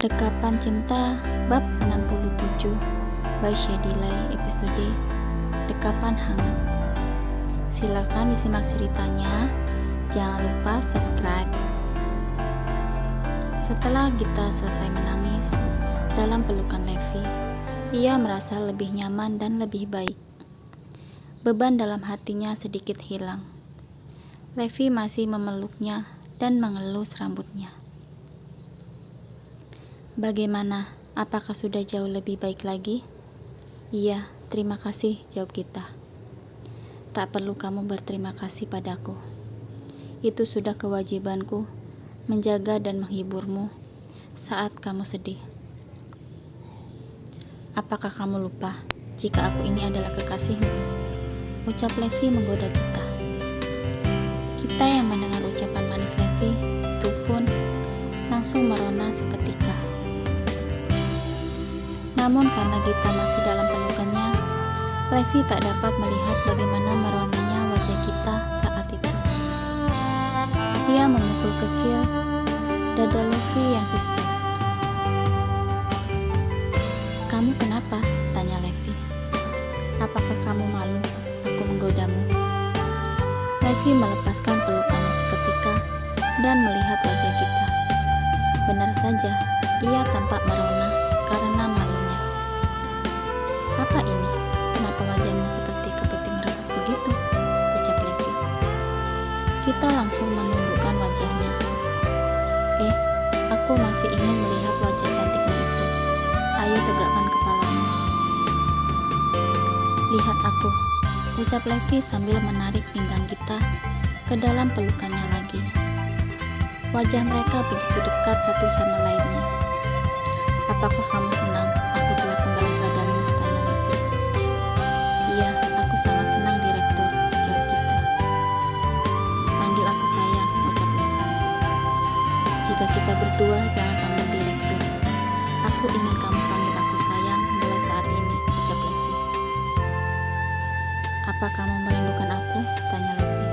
Dekapan Cinta Bab 67 by Shadilay, episode Dekapan Hangat. Silakan disimak ceritanya. Jangan lupa subscribe. Setelah Gita selesai menangis dalam pelukan Levi, ia merasa lebih nyaman dan lebih baik. Beban dalam hatinya sedikit hilang. Levi masih memeluknya dan mengelus rambutnya. Bagaimana? Apakah sudah jauh lebih baik lagi? Iya, terima kasih, jawab Gita. Tak perlu kamu berterima kasih padaku. Itu sudah kewajibanku, menjaga dan menghiburmu saat kamu sedih. Apakah kamu lupa jika aku ini adalah kekasihmu? Ucap Levi menggoda Gita. Gita yang mendengar ucapan manis Levi itu pun langsung merona seketika. Namun karena Gita masih dalam pelukannya, Levi tak dapat melihat bagaimana meronanya wajah Gita saat itu. Ia memukul kecil dada Levi yang suspek. Kamu kenapa? Tanya Levi. Apakah kamu malu aku menggodamu? Levi melepaskan pelukannya seketika dan melihat wajah Gita. Benar saja, ia tampak merona karena malunya. Apa ini? Kenapa wajahmu seperti kepiting rebus begitu? Ucap Levi. Gita langsung menundukkan wajahnya. Aku masih ingin melihat wajah cantikmu itu. Ayo tegakkan kepalamu. Lihat aku, ucap Levi sambil menarik pinggang Gita ke dalam pelukannya lagi. Wajah mereka begitu dekat satu sama lainnya. Apakah kamu senang aku telah kembali padamu? Tanya Levi. Iya, aku sangat senang, Direktur, jawab Gita. Panggil aku sayang, ucap Levi. Jika kita berdua, jangan panggil Direktur. Aku ingin kamu panggil aku sayang mulai saat ini, ucap Levi. Apa kamu merindukan aku? Tanya Levi.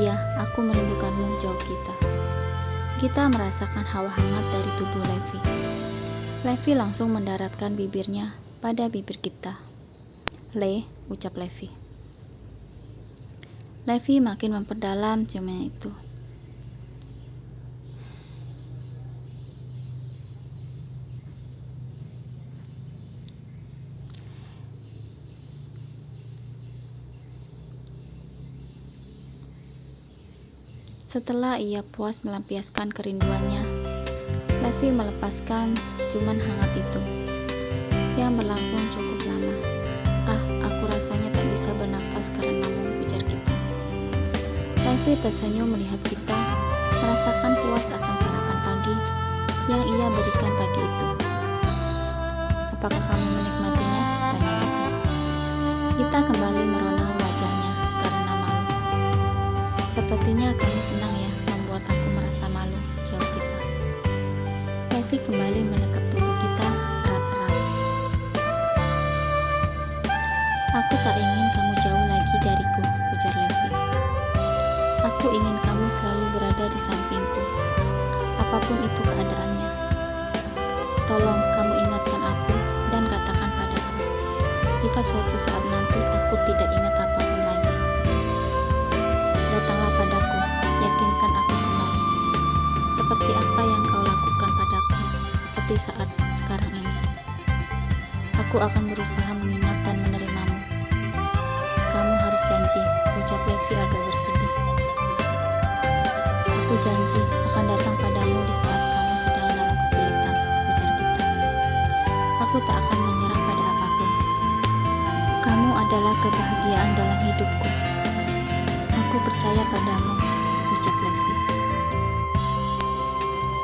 Iya, aku merindukanmu, jawab Gita. Gita merasakan hawa hangat dari tubuh Levi. Levi langsung mendaratkan bibirnya pada bibir Gita. Ucap Levi. Levi makin memperdalam ciuman itu. Setelah ia puas melampiaskan kerinduannya, Levi melepaskan ciuman hangat itu yang berlangsung cukup lama. Aku rasanya tak bisa bernafas karenamu, ujar Gita. Levi tersenyum melihat Gita merasakan puas akan sarapan pagi yang ia berikan pagi itu. Apakah kamu menikmatinya? Tanya Levi. Gita kembali merona wajahnya karena malu. Sepertinya kamu senang ya membuat aku merasa malu, jawab Gita. Levi kembali mendekap tubuh Gita erat-erat. Aku tak ingin kamu jauh lagi dariku, ujar Levi. Aku ingin kamu selalu berada di sampingku, apapun itu keadaannya. Tolong kamu ingatkan aku dan katakan padaku, jika suatu saat nanti aku tidak ingat apapun lagi. Datanglah padaku, yakinkan aku kembali. Seperti apa yang kau lakukan padaku, seperti saat sekarang ini. Aku akan berusaha mengingat dan menerimamu. Kamu harus janji, ucap Levi agak bersedih. Aku janji akan datang padamu di saat kamu sedang dalam kesulitan, ujar Gita. Aku tak akan menyerah pada apapun. Kamu adalah kebahagiaan dalam hidupku. Aku percaya padamu, ucap Levi.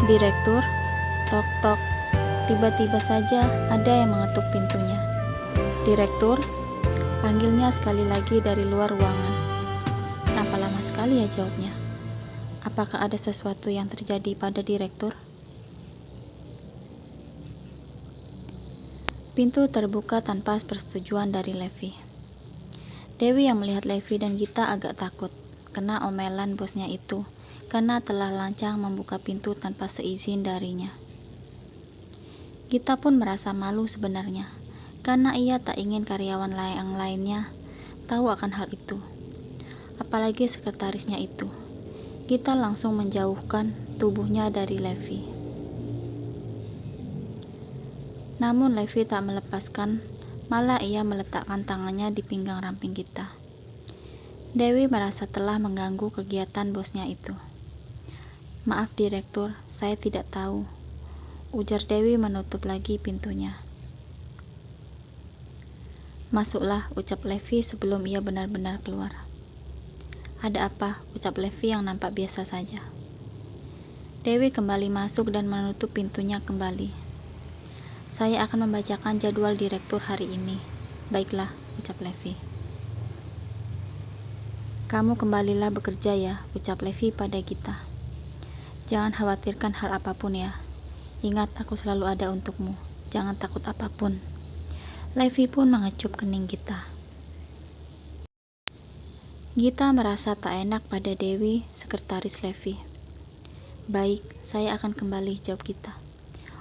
Direktur, tok tok. Tiba-tiba saja ada yang mengetuk pintunya. Direktur, panggilnya sekali lagi dari luar ruangan. Kenapa lama sekali ya, jawabnya. Apakah ada sesuatu yang terjadi pada direktur? Pintu terbuka tanpa persetujuan dari Levi. Dewi yang melihat Levi dan Gita agak takut kena omelan bosnya itu karena telah lancang membuka pintu tanpa seizin darinya. Gita pun merasa malu sebenarnya, karena ia tak ingin karyawan yang lainnya tahu akan hal itu. Apalagi sekretarisnya itu. Gita langsung menjauhkan tubuhnya dari Levi. Namun Levi tak melepaskan, malah ia meletakkan tangannya di pinggang ramping Gita. Dewi merasa telah mengganggu kegiatan bosnya itu. "Maaf direktur, saya tidak tahu," ujar Dewi menutup lagi pintunya. "Masuklah," ucap Levi sebelum ia benar-benar keluar. "Ada apa?" ucap Levi yang nampak biasa saja. Dewi kembali masuk dan menutup pintunya kembali. "Saya akan membacakan jadwal direktur hari ini." "Baiklah," ucap Levi. "Kamu kembalilah bekerja ya," ucap Levi pada Gita. "Jangan khawatirkan hal apapun ya. Ingat, aku selalu ada untukmu. Jangan takut apapun." Levi pun mengecup kening Gita. Gita merasa tak enak pada Dewi, sekretaris Levi. "Baik, saya akan kembali," jawab Gita.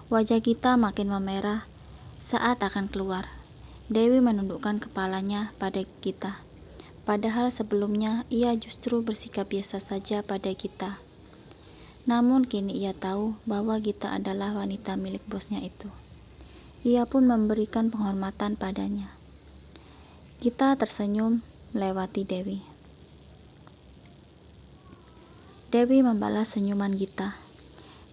Wajah Gita makin memerah saat akan keluar. Dewi menundukkan kepalanya pada Gita. Padahal sebelumnya ia justru bersikap biasa saja pada Gita. Namun kini ia tahu bahwa Gita adalah wanita milik bosnya itu. Ia pun memberikan penghormatan padanya. Gita tersenyum melewati Dewi. Dewi membalas senyuman Gita.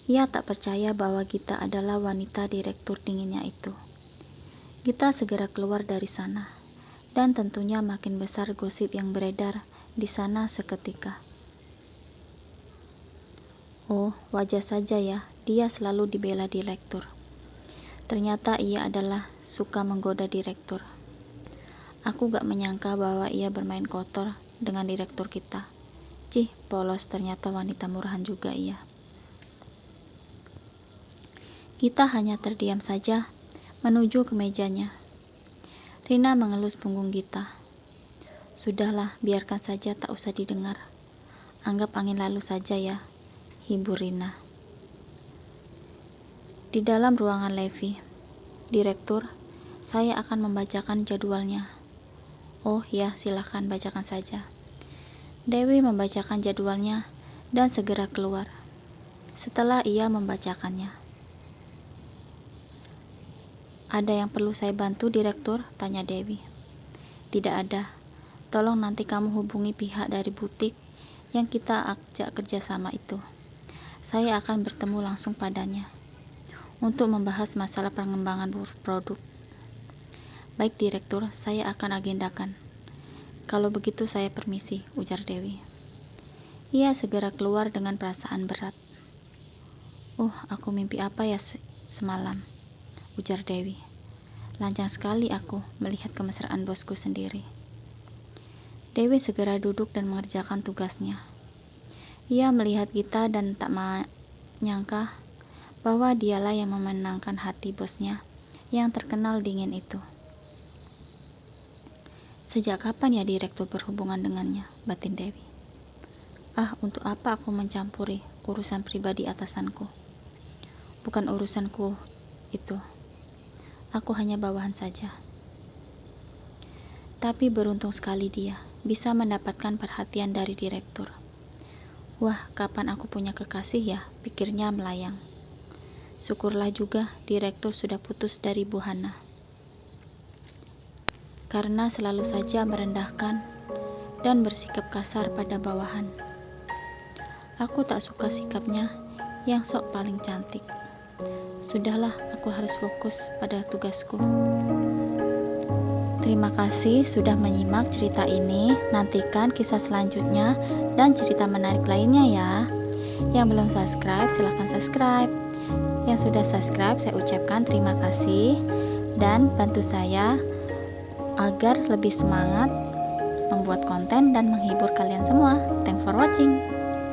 Ia tak percaya bahwa Gita adalah wanita direktur dinginnya itu. Gita segera keluar dari sana, dan tentunya makin besar gosip yang beredar di sana seketika. "Oh, wajar saja ya, dia selalu dibela direktur. Ternyata ia adalah suka menggoda direktur. Aku gak menyangka bahwa ia bermain kotor dengan direktur kita. Cih, polos, ternyata wanita murahan juga ia." Gita hanya terdiam saja, menuju ke mejanya. Rina mengelus punggung Gita. "Sudahlah, biarkan saja, tak usah didengar. Anggap angin lalu saja ya," hibur Rina. Di dalam ruangan Levi. "Direktur, saya akan membacakan jadwalnya." "Oh ya, silakan bacakan saja." Dewi membacakan jadwalnya dan segera keluar. Setelah ia membacakannya, "Ada yang perlu saya bantu, direktur?" tanya Dewi. "Tidak ada. Tolong nanti kamu hubungi pihak dari butik yang kita ajak kerjasama itu. Saya akan bertemu langsung padanya untuk membahas masalah pengembangan produk." "Baik direktur, saya akan agendakan." "Kalau begitu saya permisi," ujar Dewi. Ia segera keluar dengan perasaan berat. Aku mimpi apa ya semalam?" ujar Dewi. "Lancang sekali aku melihat kemesraan bosku sendiri." Dewi segera duduk dan mengerjakan tugasnya. Ia melihat Gita dan tak menyangka bahwa dialah yang memenangkan hati bosnya yang terkenal dingin itu. "Sejak kapan ya direktur berhubungan dengannya?" batin Dewi. Untuk apa aku mencampuri urusan pribadi atasanku? Bukan urusanku itu. Aku hanya bawahan saja." Tapi beruntung sekali dia bisa mendapatkan perhatian dari direktur. "Wah, kapan aku punya kekasih ya?" pikirnya melayang. Syukurlah juga direktur sudah putus dari Bu Hana. Karena selalu saja merendahkan dan bersikap kasar pada bawahan. Aku tak suka sikapnya yang sok paling cantik. Sudahlah, aku harus fokus pada tugasku. Terima kasih sudah menyimak cerita ini. Nantikan kisah selanjutnya dan cerita menarik lainnya ya. Yang belum subscribe, silahkan subscribe. Yang sudah subscribe, saya ucapkan terima kasih dan bantu saya agar lebih semangat membuat konten dan menghibur kalian semua. Thanks for watching.